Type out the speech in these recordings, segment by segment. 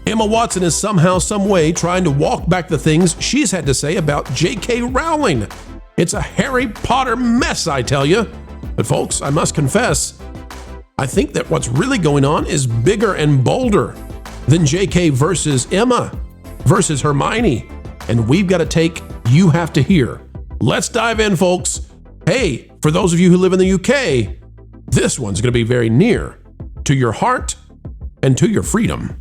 Emma Watson is somehow, some way trying to walk back the things she's had to say about J.K. Rowling. It's a Harry Potter mess, I tell you. But folks, I must confess, I think that what's really going on is bigger and bolder than J.K. versus Emma versus Hermione. And we've got to take You Have to Hear. Let's dive in, folks. Hey, for those of you who live in the UK, this one's going to be very near to your heart and to your freedom.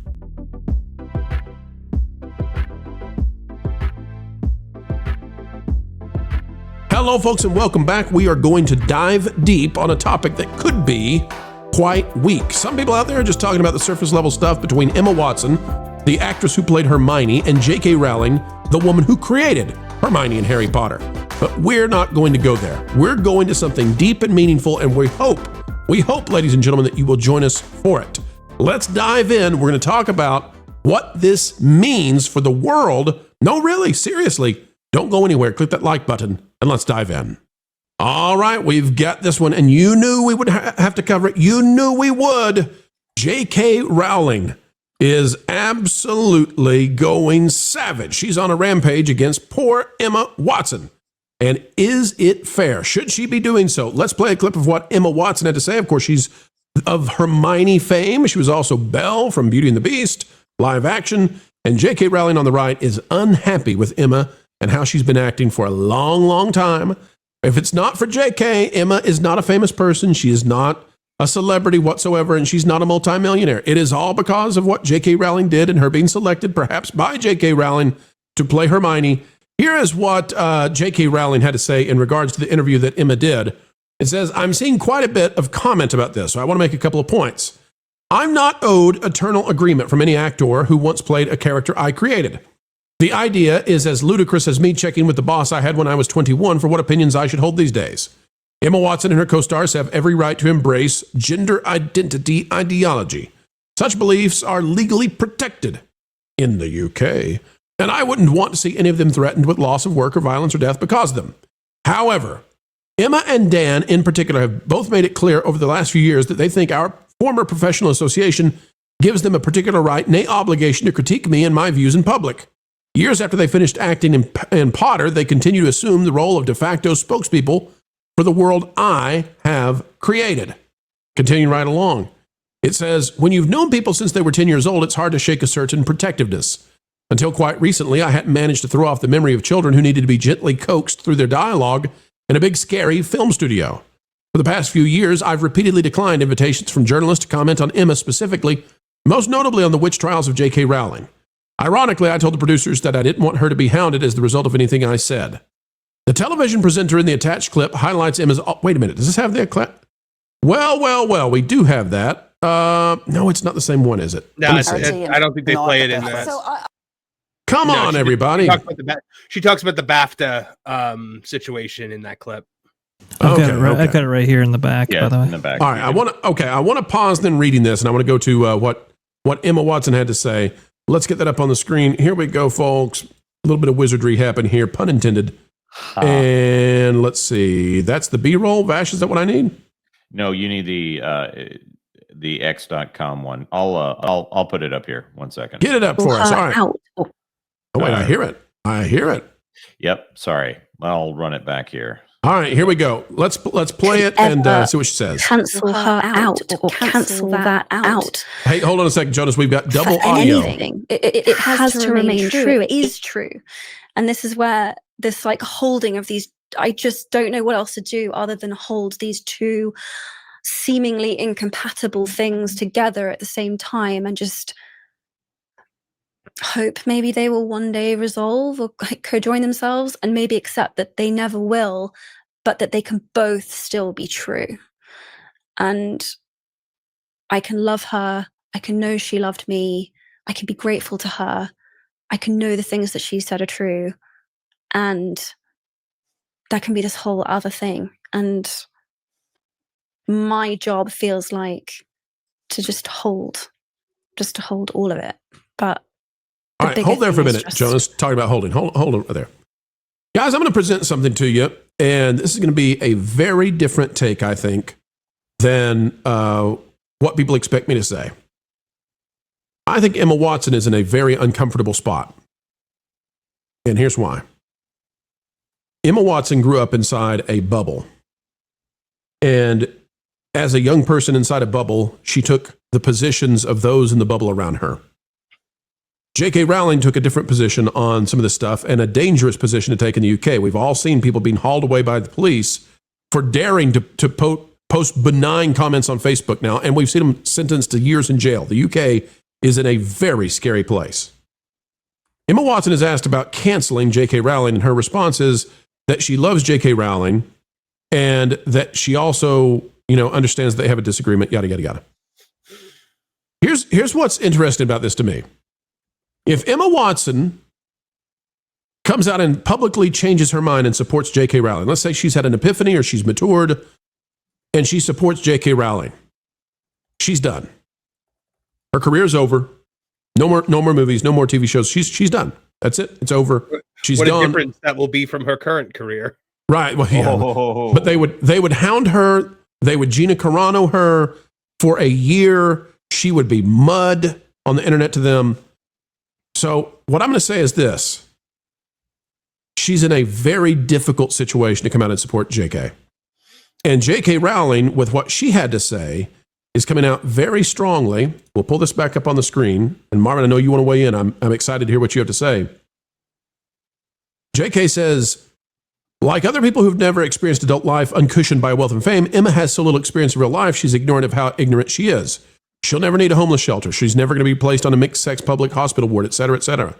Hello, folks, and welcome back. We are going to dive deep on a topic that could be quite weak. Some people out there are just talking about the surface level stuff between Emma Watson, the actress who played Hermione, and J.K. Rowling, the woman who created Hermione and Harry Potter. But we're not going to go there. We're going to something deep and meaningful, and we hope, ladies and gentlemen, that you will join us for it. Let's dive in. We're going to talk about what this means for the world. No, really, seriously, don't go anywhere. Click that like button, and let's dive in. All right, we've got this one, and you knew we would have to cover it. You knew we would. J.K. Rowling is absolutely going savage. She's on a rampage against poor Emma Watson. And is it fair? Should she be doing so? Let's play a clip of what Emma Watson had to say. Of course, she's of Hermione fame. She was also Belle from Beauty and the Beast, live action. And J.K. Rowling on the right is unhappy with Emma and how she's been acting for a long, long time. If it's not for J.K., Emma is not a famous person. She is not a celebrity whatsoever, and she's not a multimillionaire. It is all because of what J.K. Rowling did and her being selected, perhaps by J.K. Rowling, to play Hermione. Here is what J.K. Rowling had to say in regards to the interview that Emma did. It says, I'm seeing quite a bit of comment about this, so I want to make a couple of points. I'm not owed eternal agreement from any actor who once played a character I created. The idea is as ludicrous as me checking with the boss I had when I was 21 for what opinions I should hold these days. Emma Watson and her co-stars have every right to embrace gender identity ideology. Such beliefs are legally protected in the UK, and I wouldn't want to see any of them threatened with loss of work or violence or death because of them. However, Emma and Dan in particular have both made it clear over the last few years that they think our former professional association gives them a particular right, nay obligation, to critique me and my views in public. Years after they finished acting in Potter, they continue to assume the role of de facto spokespeople for the world I have created. Continuing right along. It says, when you've known people since they were 10 years old, it's hard to shake a certain protectiveness. Until quite recently, I hadn't managed to throw off the memory of children who needed to be gently coaxed through their dialogue in a big, scary film studio. For the past few years, I've repeatedly declined invitations from journalists to comment on Emma specifically, most notably on the witch trials of J.K. Rowling. Ironically, I told the producers that I didn't want her to be hounded as the result of anything I said. The television presenter in the attached clip highlights Emma's... Oh, wait a minute, does this have the clip? Well, we do have that. No, it's not the same one, is it? No, I don't think they play it in that. Come on, everybody. She talks about the BAFTA situation in that clip. I've got it right here in the back, by the way. In the back. All right, I want to pause then reading this, and I want to go to what Emma Watson had to say. Let's get that up on the screen. Here we go, folks. A little bit of wizardry happened here, pun intended. And let's see. That's the B-roll. Vash, is that what I need? No, you need the X.com one. I'll put it up here. 1 second. Get it up for us. All right. Oh, wait, I hear it. Yep. Sorry. I'll run it back here. All right, here we go. Let's play it and see what she says. Cancel her out or cancel that out. Hey, hold on a second, Jonas. We've got double audio. Anything. It has to remain true. It is true. And this is where this like holding of these, I just don't know what else to do other than hold these two seemingly incompatible things together at the same time and just hope maybe they will one day resolve or co-join themselves and maybe accept that they never will, but that they can both still be true. And I can love her. I can know she loved me. I can be grateful to her. I can know the things that she said are true. And that can be this whole other thing. And my job feels like to just hold all of it. But all right, hold there for a minute, Jonas. Talking about holding. Hold on right there. Guys, I'm going to present something to you, and this is going to be a very different take, I think, than what people expect me to say. I think Emma Watson is in a very uncomfortable spot. And here's why. Emma Watson grew up inside a bubble. And as a young person inside a bubble, she took the positions of those in the bubble around her. J.K. Rowling took a different position on some of this stuff, and a dangerous position to take in the UK. We've all seen people being hauled away by the police for daring to post benign comments on Facebook now, and we've seen them sentenced to years in jail. The UK is in a very scary place. Emma Watson is asked about canceling J.K. Rowling, and her response is that she loves J.K. Rowling and that she also, understands they have a disagreement, yada, yada, yada. Here's what's interesting about this to me. If Emma Watson comes out and publicly changes her mind and supports J.K. Rowling, let's say she's had an epiphany or she's matured and she supports J.K. Rowling, she's done. Her career's over. No more movies, no more TV shows. She's done. That's it. It's over. She's what done. A difference that will be from her current career. Right. Well, yeah. But they would hound her. They would Gina Carano her for a year. She would be mud on the internet to them. So what I'm going to say is this. She's in a very difficult situation to come out and support JK. And JK Rowling, with what she had to say, is coming out very strongly. We'll pull this back up on the screen. And Marvin, I know you want to weigh in. I'm excited to hear what you have to say. JK says, like other people who've never experienced adult life uncushioned by wealth and fame, Emma has so little experience in real life, she's ignorant of how ignorant she is. She'll never need a homeless shelter. She's never going to be placed on a mixed-sex public hospital ward, et cetera, et cetera.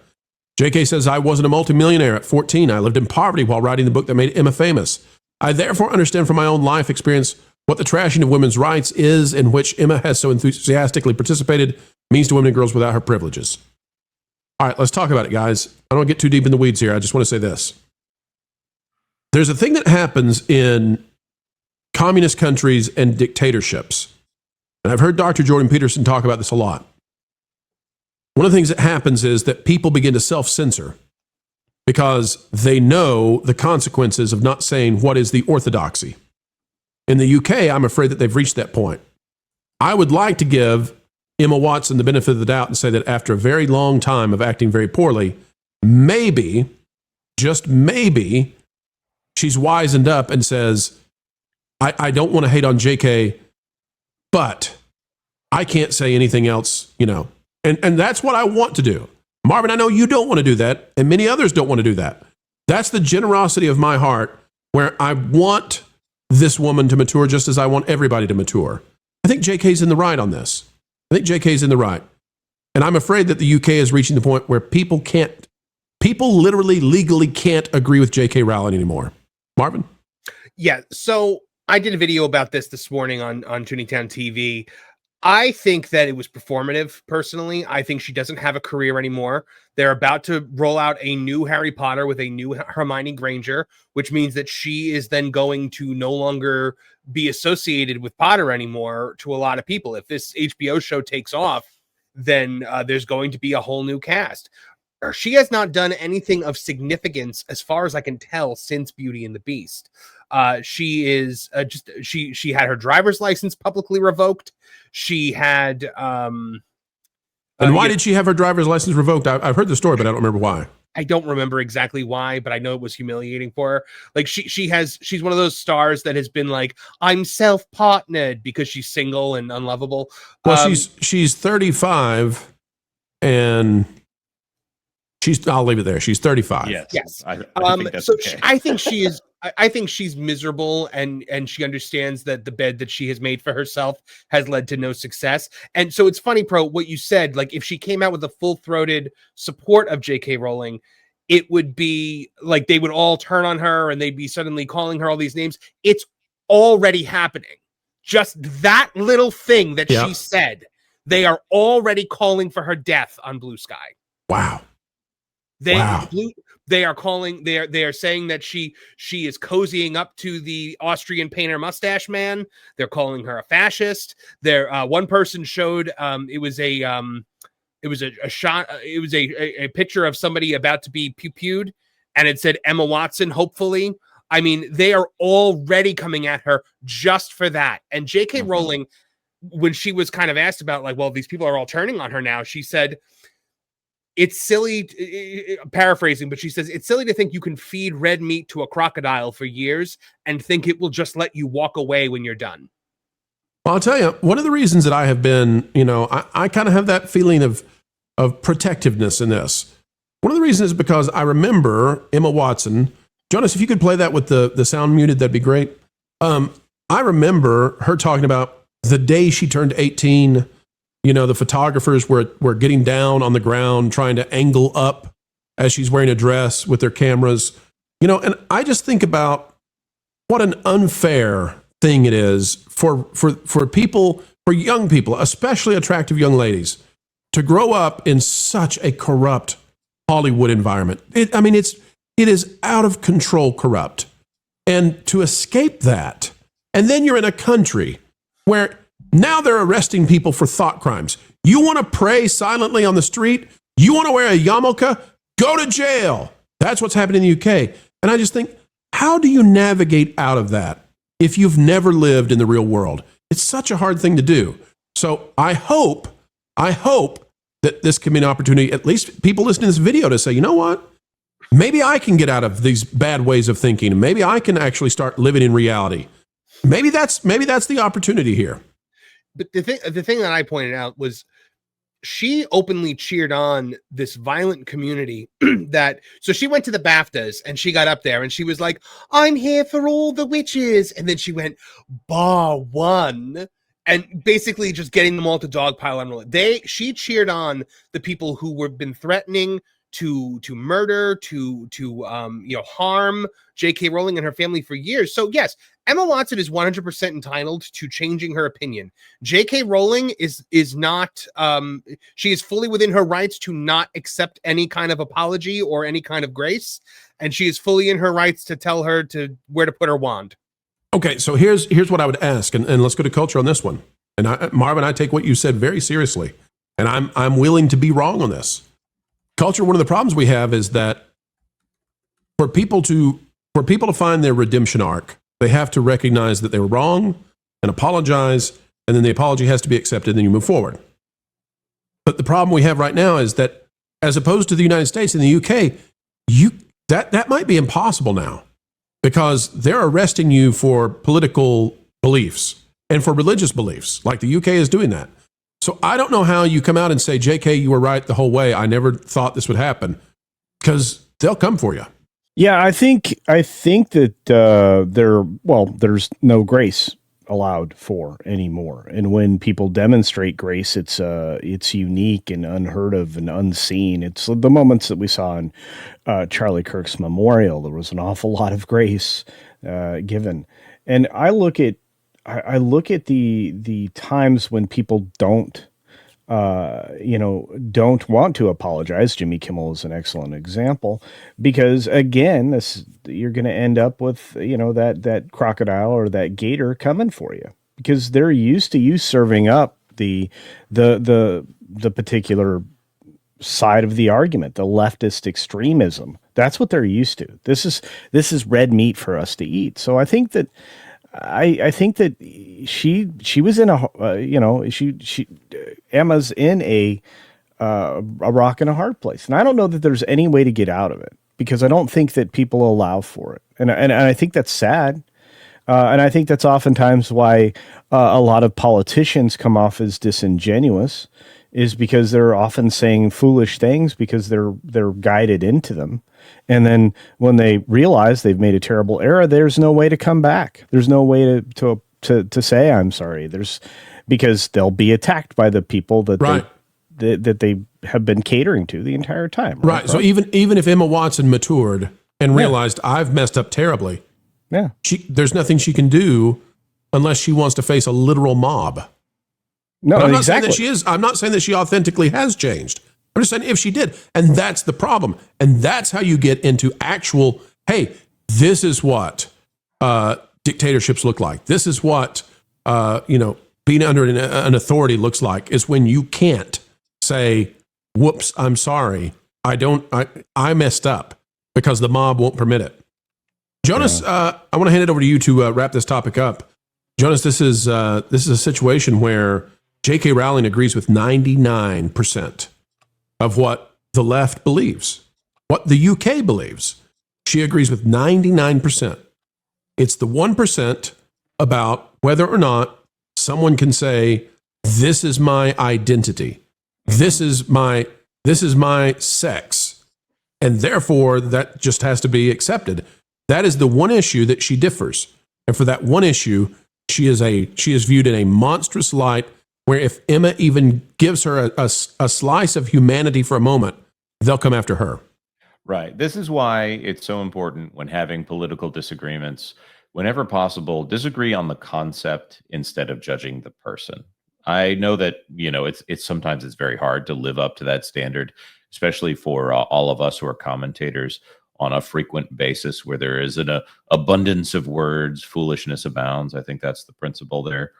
JK says, I wasn't a multimillionaire at 14. I lived in poverty while writing the book that made Emma famous. I therefore understand from my own life experience what the trashing of women's rights is, in which Emma has so enthusiastically participated, means to women and girls without her privileges. All right, let's talk about it, guys. I don't want to get too deep in the weeds here. I just want to say this. There's a thing that happens in communist countries and dictatorships. And I've heard Dr. Jordan Peterson talk about this a lot. One of the things that happens is that people begin to self-censor because they know the consequences of not saying what is the orthodoxy. In the UK, I'm afraid that they've reached that point. I would like to give Emma Watson the benefit of the doubt and say that after a very long time of acting very poorly, maybe, just maybe, she's wisened up and says, I don't want to hate on JK, but I can't say anything else, And that's what I want to do. Marvin, I know you don't want to do that, and many others don't want to do that. That's the generosity of my heart, where I want this woman to mature just as I want everybody to mature. I think JK's in the right on this. I think JK's in the right. And I'm afraid that the UK is reaching the point where people literally legally can't agree with JK Rowling anymore. Marvin? Yeah, so I did a video about this morning on Tooningtown TV. I think that it was performative, personally. I think she doesn't have a career anymore. They're about to roll out a new Harry Potter with a new Hermione Granger, which means that she is then going to no longer be associated with Potter anymore to a lot of people. If this HBO show takes off, then there's going to be a whole new cast. She has not done anything of significance, as far as I can tell, since Beauty and the Beast. She is she had her driver's license publicly revoked. She had and why did she have her driver's license revoked? I've heard the story, but I don't remember why. I don't remember exactly why, but I know it was humiliating for her. Like she's one of those stars that has been like, I'm self-partnered because she's single and unlovable. Um, Well, she's 35 and I'll leave it there. She's 35. Yes. I think that's So okay. I think she is. I think she's miserable, and she understands that the bed that she has made for herself has led to no success. And so it's funny, Pro, what you said. Like, if she came out with a full-throated support of J.K. Rowling, it would be like they would all turn on her and they'd be suddenly calling her all these names. It's already happening. Just that little thing that she said, they are already calling for her death on Blue Sky. Wow. They are calling. They are saying that she is cozying up to the Austrian painter mustache man. They're calling her a fascist. One person showed it was a shot. It was a picture of somebody about to be pew-pewed, and it said Emma Watson. Hopefully, I mean, they are already coming at her just for that. And J.K. Rowling when she was kind of asked about like, well, these people are all turning on her now, she said, it's silly, paraphrasing, but she says, it's silly to think you can feed red meat to a crocodile for years and think it will just let you walk away when you're done. Well, I'll tell you, one of the reasons that I have been, I kind of have that feeling of protectiveness in this. One of the reasons is because I remember Emma Watson. Jonas, if you could play that with the sound muted, that'd be great. I remember her talking about the day she turned 18, the photographers were getting down on the ground, trying to angle up as she's wearing a dress with their cameras, and I just think about what an unfair thing it is for people, for young people, especially attractive young ladies, to grow up in such a corrupt Hollywood environment. It is out of control corrupt. And to escape that, and then you're in a country where now they're arresting people for thought crimes. You want to pray silently on the street? You want to wear a yarmulke? Go to jail. That's what's happening in the UK. And I just think, how do you navigate out of that if you've never lived in the real world? It's such a hard thing to do. So I hope that this can be an opportunity, at least people listening to this video, to say, you know what? Maybe I can get out of these bad ways of thinking. Maybe I can actually start living in reality. Maybe that's the opportunity here. But the thing that I pointed out was she openly cheered on this violent community so she went to the BAFTAs and she got up there and she was like, I'm here for all the witches. And then she went, bar one, and basically just getting them all to dogpile on roll. She cheered on the people who were been threatening to murder, to harm J.K. Rowling and her family for years. So yes, Emma Watson is 100% entitled to changing her opinion. J.K. Rowling is not, she is fully within her rights to not accept any kind of apology or any kind of grace. And she is fully in her rights to tell her where to put her wand. Okay, so here's what I would ask, and let's go to culture on this one. And Marvin, I take what you said very seriously, and I'm willing to be wrong on this. Culture, one of the problems we have is that for people to find their redemption arc, they have to recognize that they were wrong and apologize, and then the apology has to be accepted, and then you move forward. But the problem we have right now is that, as opposed to the United States and the UK, that might be impossible now, because they're arresting you for political beliefs and for religious beliefs, like the UK is doing that. So I don't know how you come out and say, JK, you were right the whole way. I never thought this would happen, because they'll come for you. Yeah, I think that there's no grace allowed for anymore. And when people demonstrate grace, it's unique and unheard of and unseen. It's the moments that we saw in Charlie Kirk's memorial. There was an awful lot of grace given. And I look at the times when people don't want to apologize. Jimmy Kimmel is an excellent example, because again, you're going to end up with, that crocodile or that gator coming for you, because they're used to you serving up the particular side of the argument, the leftist extremism. That's what they're used to. This is red meat for us to eat. So I think that she was in Emma's in a rock and a hard place, and I don't know that there's any way to get out of it, because I don't think that people allow for it, and I think that's sad, and I think that's oftentimes why a lot of politicians come off as disingenuous, is because they're often saying foolish things because they're guided into them. And then when they realize they've made a terrible error, there's no way to come back. There's no way to say I'm sorry. Because they'll be attacked by the people that right. they have been catering to the entire time. Right. So even if Emma Watson matured and realized I've messed up terribly, there's nothing she can do unless she wants to face a literal mob. No, I'm not exactly. saying that she is. I'm not saying that she authentically has changed. I'm just saying if she did, and that's the problem, and that's how you get into actual. Hey, this is what dictatorships look like. This is what being under an authority looks like. Is when you can't say, "Whoops, I'm sorry. I messed up," because the mob won't permit it. Jonas, I want to hand it over to you to wrap this topic up. Jonas, this is a situation where J.K. Rowling agrees with 99% of what the left believes, what the UK believes. She agrees with 99%. It's the 1% about whether or not someone can say, this is my identity. This is my sex. And therefore, that just has to be accepted. That is the one issue that she differs. And for that one issue, she is viewed in a monstrous light where if Emma even gives her a slice of humanity for a moment, they'll come after her. Right. This is why it's so important when having political disagreements, whenever possible, disagree on the concept instead of judging the person. I know that, it's sometimes it's very hard to live up to that standard, especially for all of us who are commentators on a frequent basis where there is an abundance of words, foolishness abounds. I think that's the principle there.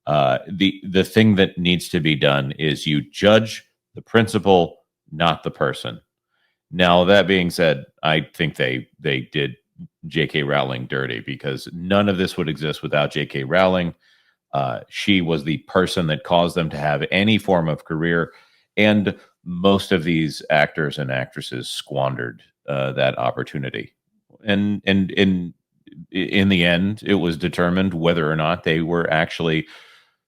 The thing that needs to be done is you judge the principle, not the person. Now, that being said, I think they did J.K. Rowling dirty because none of this would exist without J.K. Rowling. She was the person that caused them to have any form of career, and most of these actors and actresses squandered that opportunity. And in the end, it was determined whether or not they were actually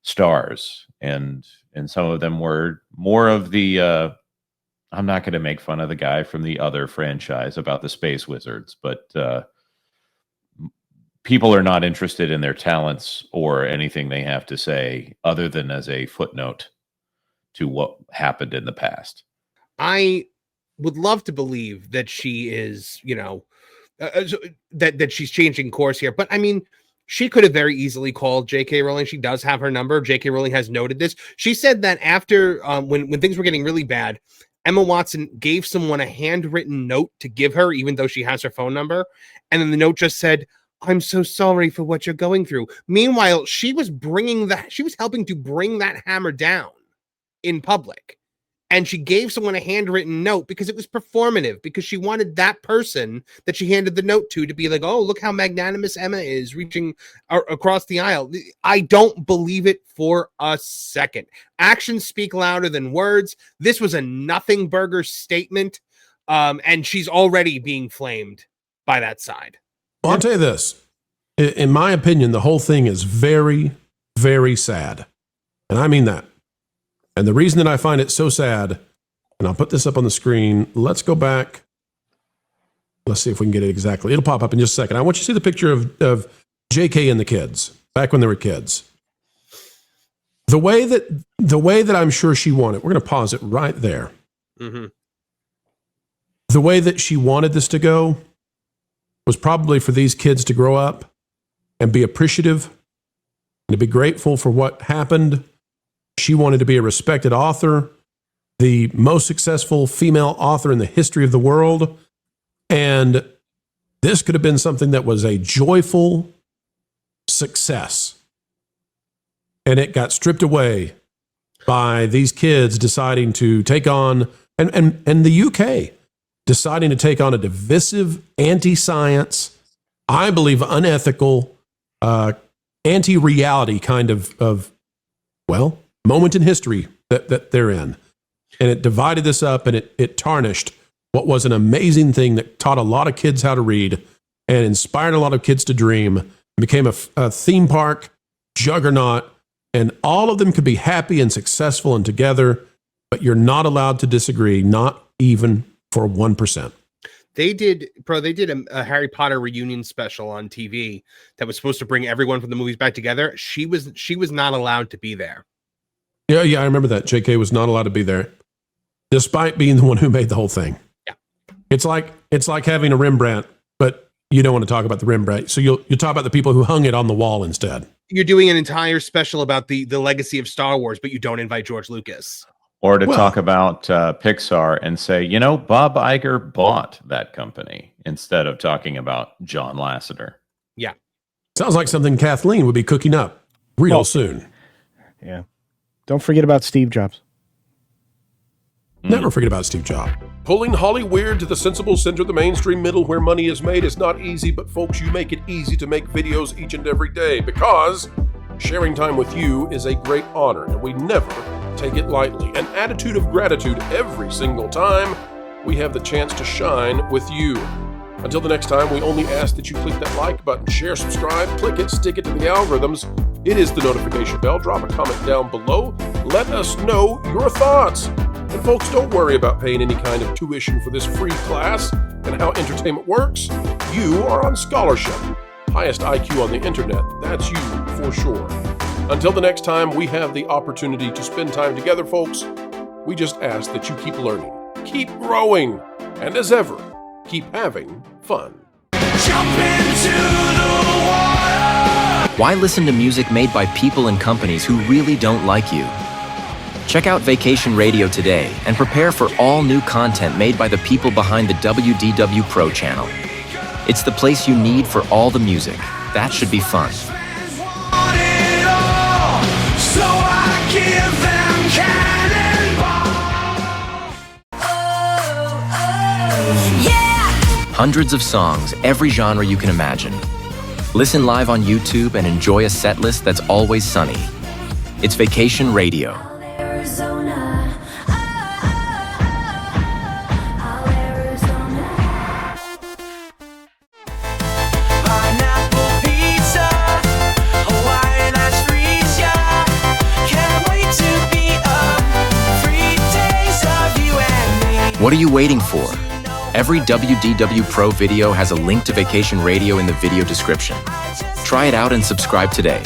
stars, and some of them were more of the. I'm not going to make fun of the guy from the other franchise about the Space Wizards, but people are not interested in their talents or anything they have to say other than as a footnote to what happened in the past. I would love to believe that she is, that she's changing course here. But I mean, she could have very easily called J.K. Rowling. She does have her number. J.K. Rowling has noted this. She said that after when things were getting really bad, Emma Watson gave someone a handwritten note to give her, even though she has her phone number. And then the note just said, "I'm so sorry for what you're going through." Meanwhile, she was helping to bring that hammer down in public. And she gave someone a handwritten note because it was performative, because she wanted that person that she handed the note to be like, oh, look how magnanimous Emma is reaching across the aisle. I don't believe it for a second. Actions speak louder than words. This was a nothing burger statement. And she's already being flamed by that side. Well, I'll tell you this. In my opinion, the whole thing is very, very sad. And I mean that. And the reason that I find it so sad, and I'll put this up on the screen. Let's go back. Let's see if we can get it exactly. It'll pop up in just a second. I want you to see the picture of JK and the kids, back when they were kids. The way that I'm sure she wanted, we're going to pause it right there. Mm-hmm. The way that she wanted this to go was probably for these kids to grow up and be appreciative and to be grateful for what happened. She wanted to be a respected author, the most successful female author in the history of the world. And this could have been something that was a joyful success. And it got stripped away by these kids deciding to take on, and the UK deciding to take on a divisive, anti-science, I believe unethical, anti-reality kind of moment in history that they're in. And it divided this up, and it tarnished what was an amazing thing that taught a lot of kids how to read and inspired a lot of kids to dream, and became a theme park juggernaut, and all of them could be happy and successful and together, but you're not allowed to disagree, not even for 1%. They did a Harry Potter reunion special on TV that was supposed to bring everyone from the movies back together. She was not allowed to be there. Yeah, I remember that. JK was not allowed to be there, despite being the one who made the whole thing. Yeah. It's like having a Rembrandt, but you don't want to talk about the Rembrandt. So you'll talk about the people who hung it on the wall instead. You're doing an entire special about the legacy of Star Wars, but you don't invite George Lucas. Or to talk about Pixar and say, Bob Iger bought that company instead of talking about John Lasseter. Yeah. Sounds like something Kathleen would be cooking up real soon. Yeah. Don't forget about Steve Jobs. Never forget about Steve Jobs. Pulling Hollyweird to the sensible center of the mainstream middle where money is made is not easy, but folks, you make it easy to make videos each and every day because Sharing time with you is a great honor, and we never take it lightly. An attitude of gratitude every single time we have the chance to shine with you. Until the next time, we only ask that you click that like button, share, subscribe, click it, stick it to the algorithms. It is the notification bell. Drop a comment down below. Let us know your thoughts. And folks, don't worry about paying any kind of tuition for this free class and how entertainment works. You are on scholarship. Highest IQ on the internet. That's you for sure. Until the next time we have the opportunity to spend time together, folks, we just ask that you keep learning, keep growing, and as ever, keep having fun. Jump into the water! Why listen to music made by people and companies who really don't like you? Check out Vacation Radio today and prepare for all new content made by the people behind the WDW Pro Channel. It's the place you need for all the music. That should be fun. Want it all, so I give them cannonball. Yeah! Hundreds of songs, every genre you can imagine. Listen live on YouTube and enjoy a set list that's always sunny. It's Vacation Radio. What are you waiting for? Every WDW Pro video has a link to Vacation Radio in the video description. Try it out and subscribe today.